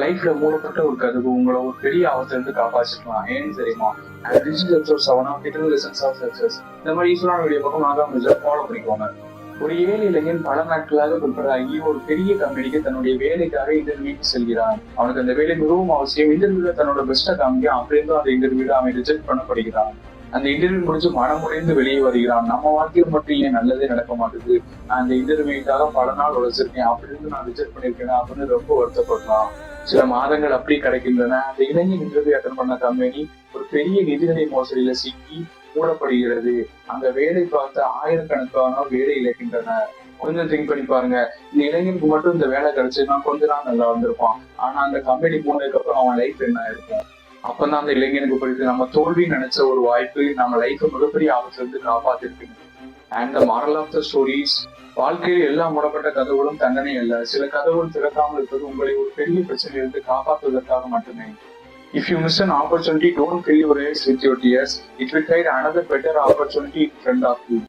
லைஃப்ல மூடப்பட்ட ஒரு கதவு உங்களை ஒரு பெரிய ஆபத்துல இருந்து காப்பாற்றிக்கலாம். ஏன்னு தெரியுமா? This is episode 7 of hidden lessons of success. இந்த மாதிரி யூஸ்ஃபுல்லான வீடியோ பக்கம் நாகாம ஃபாலோ பண்ணிக்கோங்க. ஒரு ஏழை இளைஞன் பல நாட்களாக ப்ரிப்பேர் ஆகி ஒரு பெரிய கம்பெனிக்கு தன்னுடைய வேலைக்காக இன்டர்வியூக்கு செல்கிறான். அவனுக்கு அந்த வேலை மிகவும் அவசியம். இன்டர்வியூல தன்னோட பெஸ்ட்டை காமிக்க அப்படின்னும் அந்த இன்டர்வியூல அவன் ரிஜெக்ட் பண்ணப்படுகிறான். அந்த இன்டர்வியூ முடிஞ்சு மனமுடைந்து வெளியே வருகிறான். நம்ம வாழ்க்கையில் மட்டும் ஏன் நல்லதே நடக்க மாட்டேது, அந்த இன்டர்வியூக்காக பல நாள் உழைச்சிருக்கேன், அப்படின்னு நான் ரிஜெக்ட் பண்ணிருக்கேன் அப்படின்னு ரொம்ப வருத்தப்படுறான். சில மாதங்கள் அப்படி கிடைக்கின்றன. அந்த இளைஞன் இன்டர்வியூ அட்டன் பண்ண கம்பெனி ஒரு பெரிய நிதிநிலை மோசடியில சிக்கி மூடப்படுகிறது. அந்த வேலை பார்த்து ஆயிரக்கணக்கானோர் வேலை இழக்கின்றனர். கொஞ்சம் திங்க் பண்ணி பாருங்க. இந்த இளைஞனுக்கு மட்டும் இந்த வேலை கிடைச்சதுன்னா கொஞ்ச நாள் நல்லா வந்திருப்பான். ஆனா அந்த கம்பெனி போனதுக்கு அப்புறம் அவன் லைஃப் என்ன இருக்கும்? அப்பதான் அந்த இளைஞனுக்கு போயிட்டு நம்ம தோல்வி நினைச்ச ஒரு வாய்ப்பு நம்ம லைஃப் மிகப்பெரிய ஆபத்துல இருந்து காப்பாத்திருக்கு. And the moral of the stories, வாழ்க்கையில் எல்லா மூடப்பட்ட கதவுகளும் தண்டனை அல்ல. சில கதவுகள் திறக்காமல் இருப்பது உங்களை ஒரு பெரிய பிரச்சனையிலிருந்து காப்பாற்றுவதற்காக மட்டுமே. If you miss an opportunity, don't fill your eyes with your tears. It will hide another better opportunity in front of you.